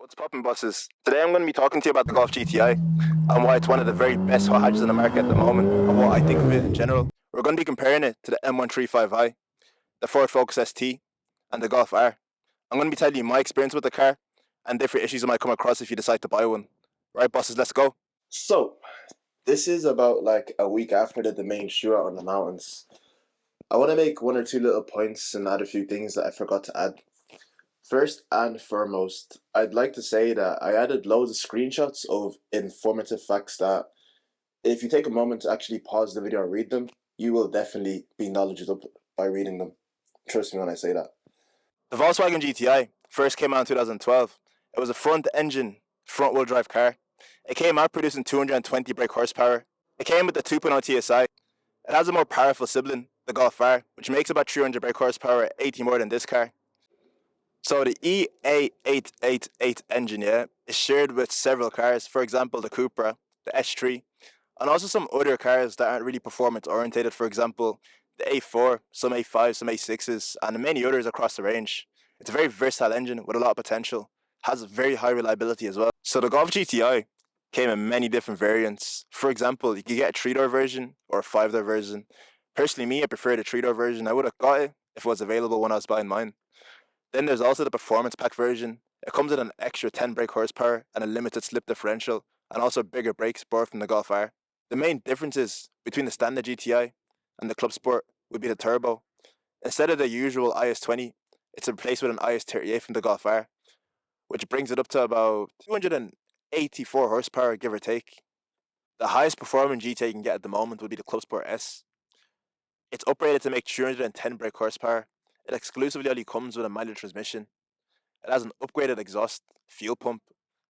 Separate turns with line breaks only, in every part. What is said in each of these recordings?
What's poppin', bosses? Today I'm going to be talking to you about the Golf GTI and why it's one of the very best hot hatches in the market at the moment and what I think of it in general. We're going to be comparing it to the M135i, the Ford Focus ST and the Golf R. I'm going to be telling you my experience with the car and different issues you might come across if you decide to buy one. Right, bosses, let's go. So, this is about like a week after the main shootout on the mountains. I want to make one or two little points and add a few things that I forgot to add. First and foremost, I'd like to say that I added loads of screenshots of informative facts that if you take a moment to actually pause the video and read them, you will definitely be knowledgeable by reading them. Trust me when I say that. The Volkswagen GTI first came out in 2012. It was a front-engine, front-wheel drive car. It came out producing 220 brake horsepower. It came with the 2.0 TSI. It has a more powerful sibling, the Golf R, which makes about 300 brake horsepower, 80 more than this car. So the E8888 engine, is shared with several cars, for example the Cupra, the S3, and also some other cars that aren't really performance orientated, for example the A4, some A5s, some A6s, and many others across the range. It's a very versatile engine with a lot of potential, has very high reliability as well. So the Golf GTI came in many different variants. For example, you could get a 3-door version or a 5-door version. Personally, me, I prefer the 3-door version. I would have got it if it was available when I was buying mine. Then there's also the performance pack version. It comes with an extra 10 brake horsepower and a limited slip differential, and also bigger brakes borrowed from the Golf R. The main differences between the standard GTI and the Club Sport would be the turbo. Instead of the usual IS-20, it's replaced with an IS-38 from the Golf R, which brings it up to about 284 horsepower, give or take. The highest performing GTI you can get at the moment would be the Club Sport S. It's upgraded to make 310 brake horsepower. It exclusively only comes with a manual transmission. It has an upgraded exhaust, fuel pump,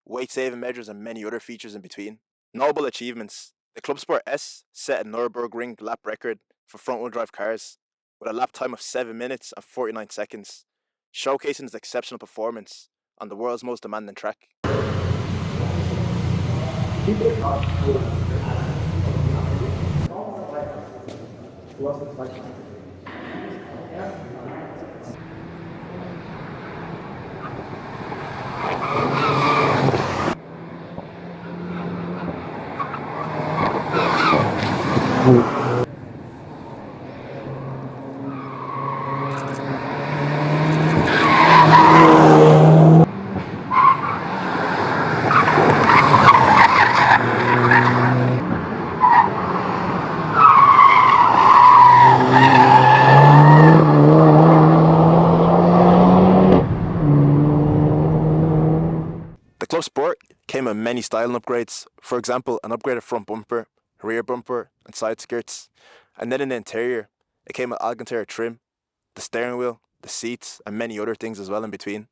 weight saving measures, and many other features in between. Notable achievements. The Club Sport S set a Nürburgring lap record for front wheel drive cars with a lap time of 7 minutes and 49 seconds, showcasing its exceptional performance on the world's most demanding track. The Club Sport came with many styling upgrades, for example an upgraded front bumper, rear bumper and side skirts, and then in the interior it came with Alcantara trim, the steering wheel, the seats and many other things as well in between.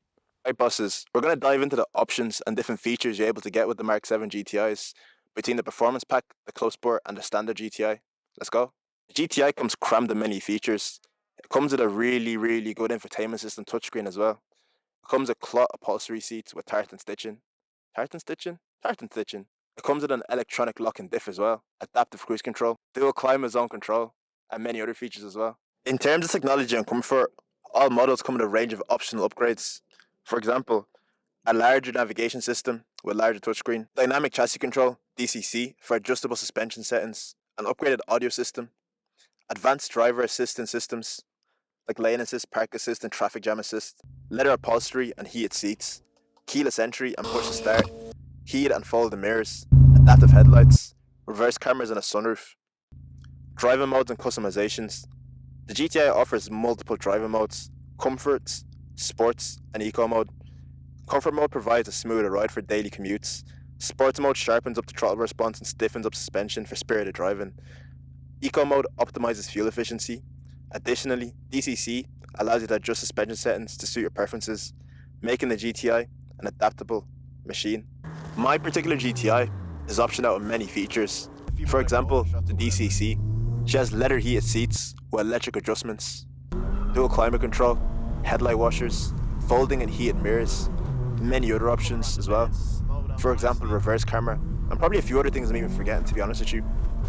Right, bosses, we're going to dive into the options and different features you're able to get with the Mk7 GTIs between the performance pack, the Club Sport and the standard GTI. Let's go. The GTI comes crammed with many features. It comes with a really good infotainment system touchscreen as well. It comes with cloth upholstery seats with tartan stitching. Tartan stitching? Tartan stitching. It comes with an electronic lock and diff as well, adaptive cruise control, dual climate zone control, and many other features as well. In terms of technology and comfort, all models come with a range of optional upgrades. For example, a larger navigation system with larger touchscreen, dynamic chassis control, DCC, for adjustable suspension settings, an upgraded audio system, advanced driver assistance systems, like lane assist, park assist and traffic jam assist, leather upholstery and heated seats, keyless entry and push to start, heated and folded mirrors, adaptive headlights, reverse cameras and a sunroof, driving modes and customizations. The GTI offers multiple driving modes: comforts, sports and eco mode. Comfort mode provides a smoother ride for daily commutes. Sports mode sharpens up the throttle response and stiffens up suspension for spirited driving. Eco mode optimizes fuel efficiency. Additionally, DCC allows you to adjust suspension settings to suit your preferences, making the GTI an adaptable machine. My particular GTI is optioned out with many features. For example, the DCC. She has leather heated seats with electric adjustments, dual climate control, headlight washers, folding and heated mirrors, many other options as well. For example, reverse camera, and probably a few other things I'm even forgetting, to be honest with you.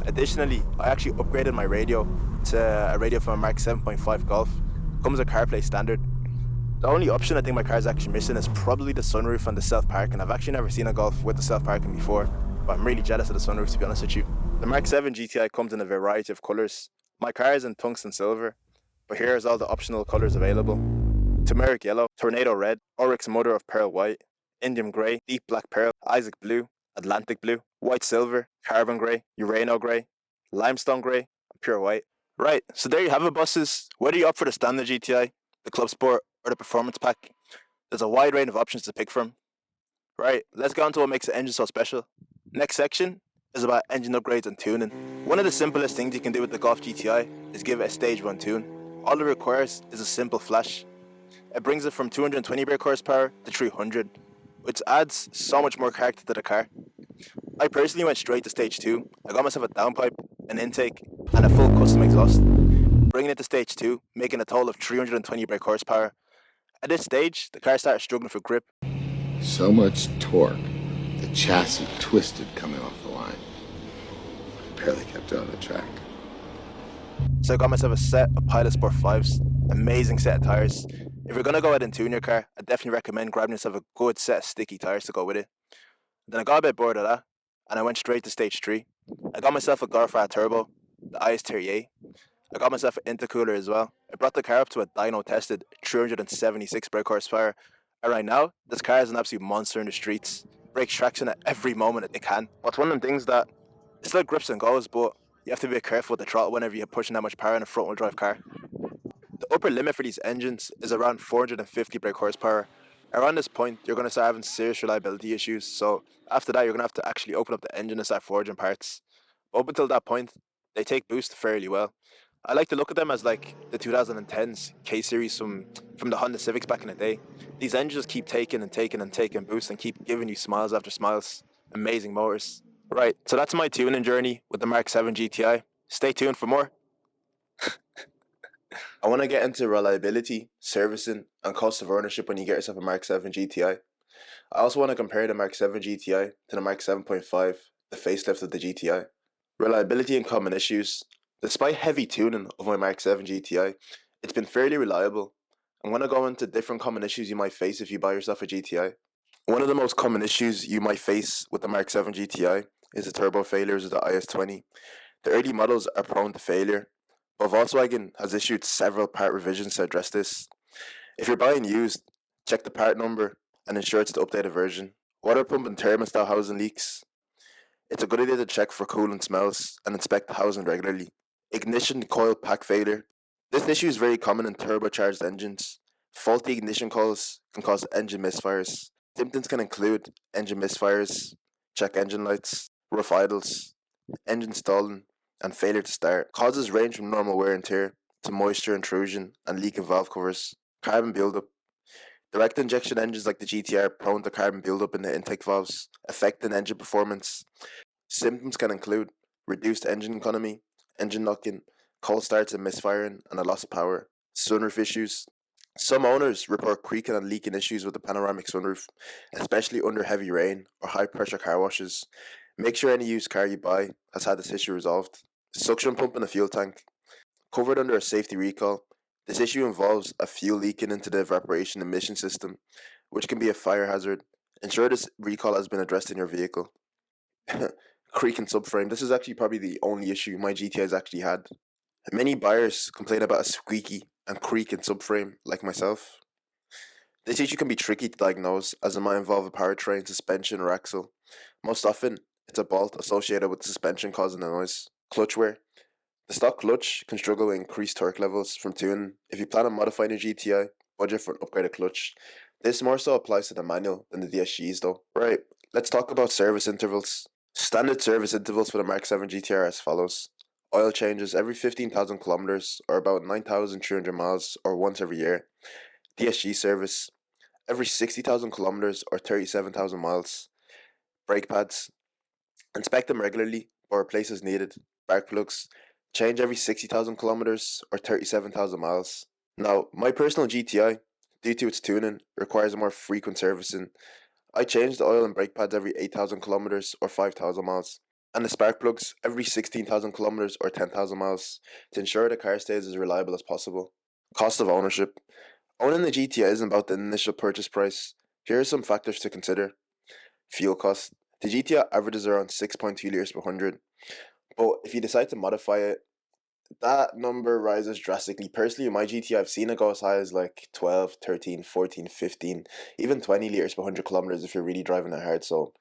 Additionally, I actually upgraded my radio to a radio from a Mk7.5 Golf. Comes with CarPlay standard. The only option I think my car is actually missing is probably the sunroof and the self-parking. I've actually never seen a Golf with the self-parking before, but I'm really jealous of the sunroof, to be honest with you. The Mk7 Gti comes in a variety of colours. My car is in tungsten silver, but here is all the optional colours available. Turmeric yellow, tornado red, oryx mother of pearl white, Indian grey, deep black pearl, Isaac blue, Atlantic blue, white silver, carbon grey, Urano grey, limestone grey, and pure white. Right, so there you have it, bosses. Whether you're up for the standard GTI, the Club Sport, or the Performance Pack, there's a wide range of options to pick from. Right, let's get on to what makes the engine so special. Next section is about engine upgrades and tuning. One of the simplest things you can do with the Golf GTI is give it a stage 1 tune. All it requires is a simple flash. It brings it from 220 brake horsepower to 300, which adds so much more character to the car. I personally went straight to stage 2. I got myself a downpipe, an intake, and a full custom exhaust, bringing it to stage 2, making a total of 320 brake horsepower. At this stage, the car started struggling for grip.
So much torque, the chassis twisted coming off the line. Barely kept it on the track.
So I got myself a set of Pilot Sport 5s, amazing set of tyres. If you're going to go ahead and tune your car, I definitely recommend grabbing yourself a good set of sticky tyres to go with it. Then I got a bit bored of that, and I went straight to stage 3. I got myself a Golf R turbo, the IS38. I got myself an intercooler as well. I brought the car up to a dyno tested 376 brake horsepower, and right now, this car is an absolute monster in the streets. Breaks traction at every moment it can. What's one of them things that, it's like grips and goes, but you have to be careful with the throttle whenever you're pushing that much power in a front wheel drive car. The upper limit for these engines is around 450 brake horsepower. Around this point, you're going to start having serious reliability issues, so after that, you're going to have to actually open up the engine and start forging parts. But up until that point, they take boost fairly well. I like to look at them as like the 2010s K series from the Honda Civics back in the day. These engines keep taking and taking and taking boost and keep giving you smiles after smiles. Amazing motors. Right, so that's my tuning journey with the Mk7 GTI. Stay tuned for more. I want to get into reliability, servicing, and cost of ownership when you get yourself a Mk7 GTI. I also want to compare the Mk7 GTI to the Mk7.5, the facelift of the GTI. Reliability and common issues. Despite heavy tuning of my Mk7 GTI, it's been fairly reliable. I'm going to go into different common issues you might face if you buy yourself a GTI. One of the most common issues you might face with the Mk7 GTI is the turbo failures of the IS20. The early models are prone to failure, but Volkswagen has issued several part revisions to address this. If you're buying used, check the part number and ensure it's the updated version. Water pump and thermostat housing leaks. It's a good idea to check for coolant smells and inspect the housing regularly. Ignition coil pack failure. This issue is very common in turbocharged engines. Faulty ignition coils can cause engine misfires. Symptoms can include engine misfires, check engine lights, rough idles, engine stalling, and failure to start. Causes range from normal wear and tear to moisture intrusion and leaking valve covers. Carbon buildup. Direct injection engines like the GTR are prone to carbon buildup in the intake valves, affecting engine performance. Symptoms can include reduced engine economy, engine knocking, cold starts and misfiring, and a loss of power. Sunroof issues. Some owners report creaking and leaking issues with the panoramic sunroof, especially under heavy rain or high pressure car washes. Make sure any used car you buy has had this issue resolved. Suction pump in the fuel tank. Covered under a safety recall, this issue involves a fuel leaking into the evaporation emission system, which can be a fire hazard. Ensure this recall has been addressed in your vehicle. Creaking subframe. This is actually probably the only issue my GTI has actually had. Many buyers complain about a squeaky and creaking subframe, like myself. This issue can be tricky to diagnose as it might involve a powertrain, suspension, or axle. Most often, it's a bolt associated with the suspension causing the noise. Clutch wear. The stock clutch can struggle with increased torque levels from tuning. If you plan on modifying your GTI, budget for an upgraded clutch. This more so applies to the manual than the DSGs though. Right, let's talk about service intervals. Standard service intervals for the Mk7 GTI are as follows. Oil changes every 15,000 kilometers or about 9,300 miles or once every year. DSG service every 60,000 kilometers or 37,000 miles. Brake pads. Inspect them regularly or replace as needed. Spark plugs. Change every 60,000 kilometers or 37,000 miles. Now, my personal GTI, due to its tuning, requires more frequent servicing. I change the oil and brake pads every 8,000 kilometers or 5,000 miles, and the spark plugs every 16,000 kilometers or 10,000 miles to ensure the car stays as reliable as possible. Cost of ownership. Owning the GTI isn't about the initial purchase price. Here are some factors to consider. Fuel cost. The GTI averages around 6.2 litres per 100, but if you decide to modify it, that number rises drastically. Personally, in my GTI, I've seen it go as high as like 12, 13, 14, 15, even 20 litres per 100 kilometers if you're really driving it hard. So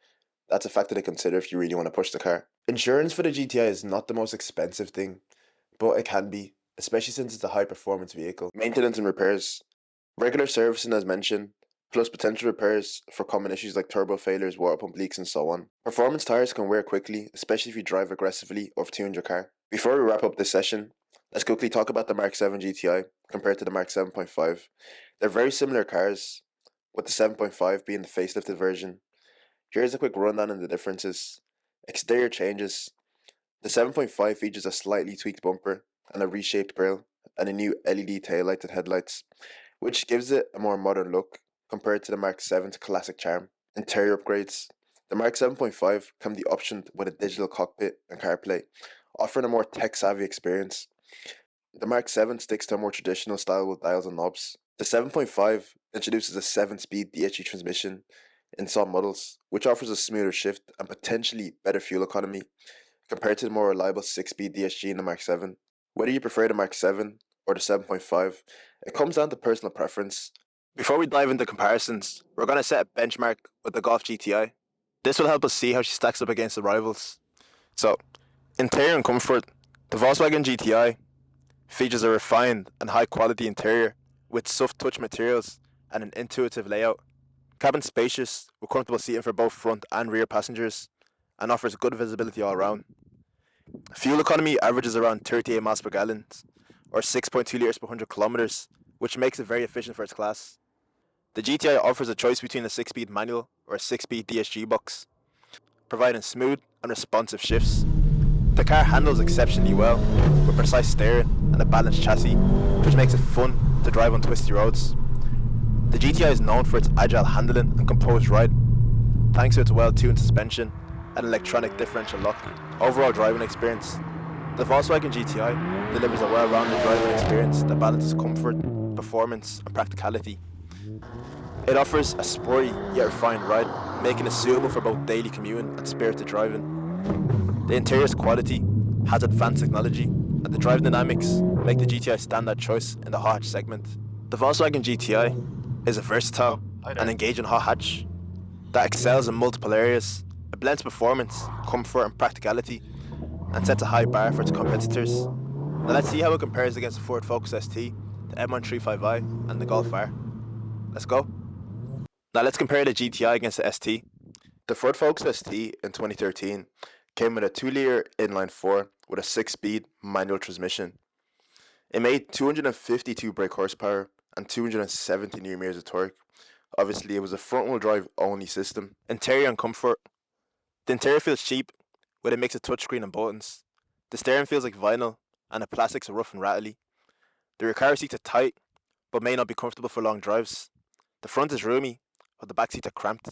that's a factor to consider if you really want to push the car. Insurance for the GTI is not the most expensive thing, but it can be, especially since it's a high performance vehicle. Maintenance and repairs. Regular servicing as mentioned, plus potential repairs for common issues like turbo failures, water pump leaks and so on. Performance tires can wear quickly, especially if you drive aggressively or tuned your car. Before we wrap up this session, let's quickly talk about the Mk7 GTI compared to the Mk7.5. They're very similar cars, with the 7.5 being the facelifted version. Here's a quick rundown on the differences. Exterior changes. The 7.5 features a slightly tweaked bumper and a reshaped grille and a new LED taillights and headlights, which gives it a more modern look compared to the Mk7's classic charm. Interior upgrades. The Mk 7.5 come the option with a digital cockpit and CarPlay, offering a more tech-savvy experience. The Mk 7 sticks to a more traditional style with dials and knobs. The 7.5 introduces a 7-speed DSG transmission in some models, which offers a smoother shift and potentially better fuel economy compared to the more reliable 6-speed DSG in the Mk 7. Whether you prefer the Mk 7 or the 7.5, it comes down to personal preference. Before we dive into comparisons, we're going to set a benchmark with the Golf GTI. This will help us see how she stacks up against the rivals. So, interior and comfort. The Volkswagen GTI features a refined and high quality interior with soft touch materials and an intuitive layout. Cabin spacious with comfortable seating for both front and rear passengers and offers good visibility all around. Fuel economy averages around 38 miles per gallon or 6.2 litres per 100 kilometers, which makes it very efficient for its class. The GTI offers a choice between a 6-speed manual or a 6-speed DSG box, providing smooth and responsive shifts. The car handles exceptionally well, with precise steering and a balanced chassis, which makes it fun to drive on twisty roads. The GTI is known for its agile handling and composed ride, thanks to its well-tuned suspension and electronic differential lock. Overall driving experience. The Volkswagen GTI delivers a well-rounded driving experience that balances comfort, performance and practicality. It offers a sporty yet refined ride, making it suitable for both daily commuting and spirited driving. The interior's quality has advanced technology, and the driving dynamics make the GTI standout choice in the hot hatch segment. The Volkswagen GTI is a versatile and engaging hot hatch that excels in multiple areas. It blends performance, comfort and practicality and sets a high bar for its competitors. Now let's see how it compares against the Ford Focus ST, the M135i and the Golf R. Let's go. Now let's compare the GTI against the ST. The Ford Focus ST in 2013 came with a 2-litre inline-4 with a 6-speed manual transmission. It made 252 brake horsepower and 270 Nm of torque. Obviously, it was a front-wheel drive only system. Interior and comfort. The interior feels cheap with a mix of touchscreen and buttons. The steering feels like vinyl and the plastics are rough and rattly. The rear car seats are tight but may not be comfortable for long drives. The front is roomy but the back seats are cramped.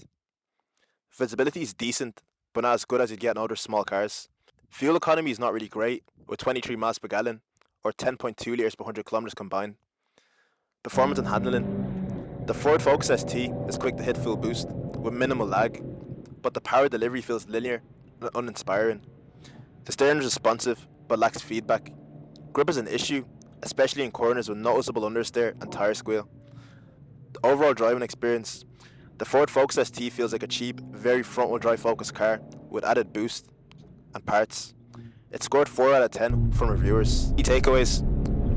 Visibility is decent but not as good as you'd get in other small cars. Fuel economy is not really great with 23 miles per gallon or 10.2 litres per 100 kilometers combined. Performance and handling. The Ford Focus ST is quick to hit full boost with minimal lag, but the power delivery feels linear and uninspiring. The steering is responsive but lacks feedback. Grip is an issue, especially in corners with noticeable understeer and tyre squeal. The overall driving experience. The Ford Focus ST feels like a cheap, very front-wheel drive focused car with added boost and parts. It scored 4 out of 10 from reviewers. Key takeaways.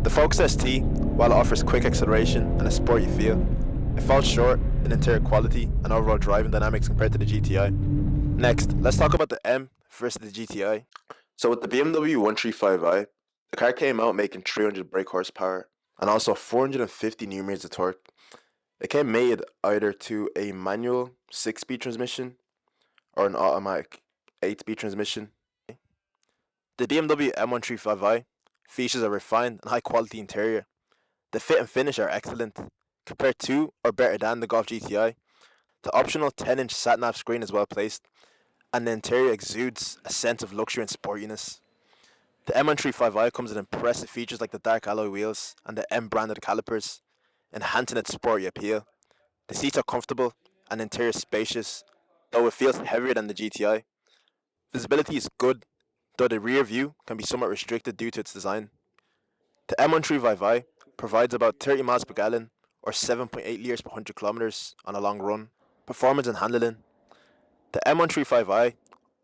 The Focus ST, while it offers quick acceleration and a sporty feel, it falls short in interior quality and overall driving dynamics compared to the GTI. Next, let's talk about the M versus the GTI. So with the BMW M135i, the car came out making 300 brake horsepower and also 450 Nm of torque. It came mated either to a manual 6-speed transmission or an automatic 8-speed transmission. The BMW M135i features a refined and high quality interior. The fit and finish are excellent, compared to or better than the Golf GTI. The optional 10-inch sat-nav screen is well placed, and the interior exudes a sense of luxury and sportiness. The M135i comes with impressive features like the dark alloy wheels and the M-branded calipers. enhancing its sporty appeal. The seats are comfortable and interior spacious, though it feels heavier than the GTI. Visibility is good, though the rear view can be somewhat restricted due to its design. The M135i provides about 30 miles per gallon or 7.8 litres per 100 kilometers on a long run. Performance and handling. The M135i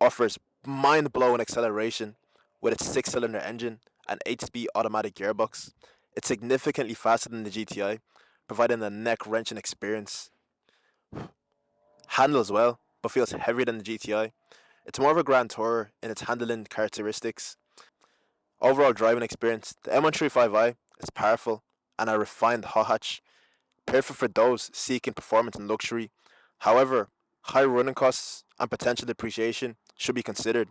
offers mind-blowing acceleration with its 6-cylinder engine and 8-speed automatic gearbox. It's significantly faster than the GTI, providing a neck-wrenching experience. Handles well, but feels heavier than the GTI. It's more of a grand tourer in its handling characteristics. Overall driving experience, the M135i is powerful and a refined hot hatch, perfect for those seeking performance and luxury. However, high running costs and potential depreciation should be considered.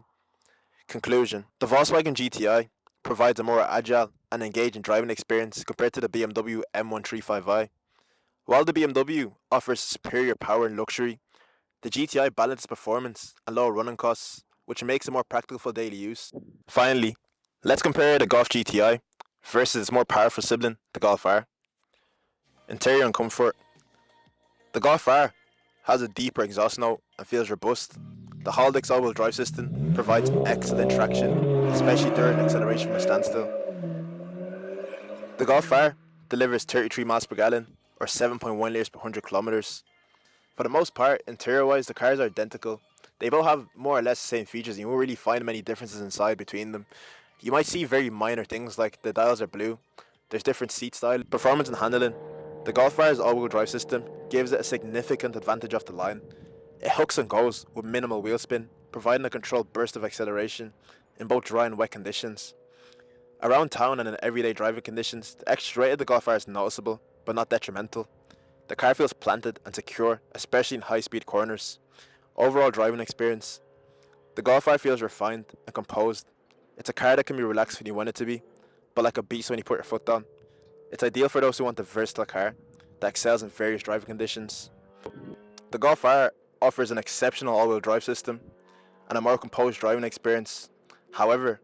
Conclusion: the Volkswagen GTI provides a more agile and engaging driving experience compared to the BMW M135i. While the BMW offers superior power and luxury, the GTI balances performance and lower running costs, which makes it more practical for daily use. Finally, let's compare the Golf GTI versus its more powerful sibling, the Golf R. Interior and comfort. The Golf R has a deeper exhaust note and feels robust. The Haldex all-wheel drive system provides excellent traction, especially during acceleration from a standstill. The Golf R delivers 33 miles per gallon or 7.1 litres per 100 kilometers. For the most part, interior-wise, the cars are identical. They both have more or less the same features, and you won't really find many differences inside between them. You might see very minor things like the dials are blue, there's different seat style, performance and handling. The Golf R's all-wheel drive system gives it a significant advantage off the line. It hooks and goes with minimal wheel spin, providing a controlled burst of acceleration in both dry and wet conditions. Around town and in everyday driving conditions, the extra rate of the Golf R is noticeable, but not detrimental. The car feels planted and secure, especially in high-speed corners. Overall driving experience. The Golf R feels refined and composed. It's a car that can be relaxed when you want it to be, but like a beast when you put your foot down. It's ideal for those who want a versatile car that excels in various driving conditions. The Golf R offers an exceptional all-wheel drive system and a more composed driving experience. However,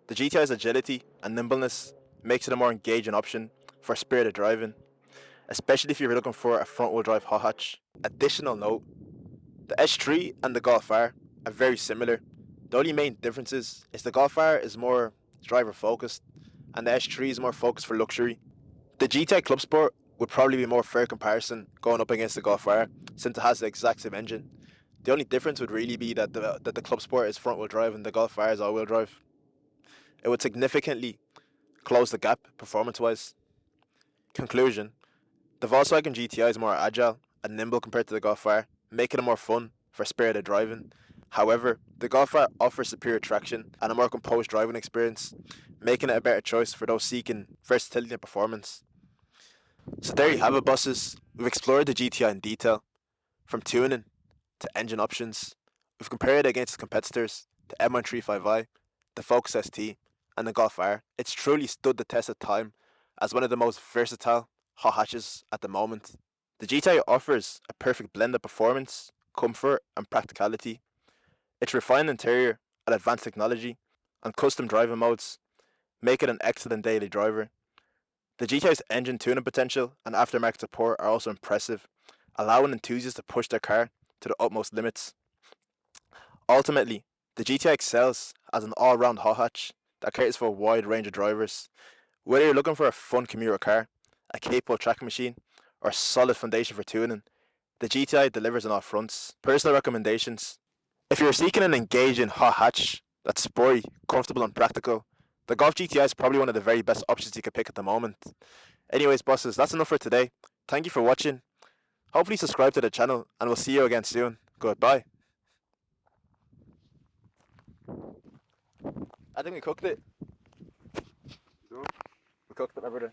the GTI's agility and nimbleness makes it a more engaging option for spirited driving, especially if you're looking for a front-wheel drive hot hatch. Additional note, the S3 and the Golf R are very similar. The only main difference is the Golf R is more driver focused and the S3 is more focused for luxury. The GTI Club Sport would probably be a more fair comparison going up against the Golf R since it has the exact same engine. The only difference would really be that the Club Sport is front wheel drive and the Golf R is all wheel drive. It would significantly close the gap performance wise. Conclusion: the Volkswagen GTI is more agile and nimble compared to the Golf R, making it more fun for spirited driving. However, the Golf R offers superior traction and a more composed driving experience, making it a better choice for those seeking versatility and performance. So there you have it, bosses. We've explored the GTI in detail, from tuning to engine options. We've compared it against its competitors, the M135i, the Focus ST, and the Golf R. It's truly stood the test of time as one of the most versatile hot hatches at the moment. The GTI offers a perfect blend of performance, comfort, and practicality. Its refined interior and advanced technology and custom driving modes make it an excellent daily driver. The GTI's engine tuning potential and aftermarket support are also impressive, allowing enthusiasts to push their car to the utmost limits. Ultimately, the GTI excels as an all-round hot hatch that caters for a wide range of drivers. Whether you're looking for a fun commuter car, a capable track machine, or a solid foundation for tuning, the GTI delivers on all fronts. Personal recommendations: if you're seeking an engaging hot hatch that's sporty, comfortable, and practical, the Golf GTI is probably one of the very best options you could pick at the moment. Anyways, bosses, that's enough for today. Thank you for watching. Hopefully subscribe to the channel, and we'll see you again soon. Goodbye. I think we cooked it. We cooked it, my brother.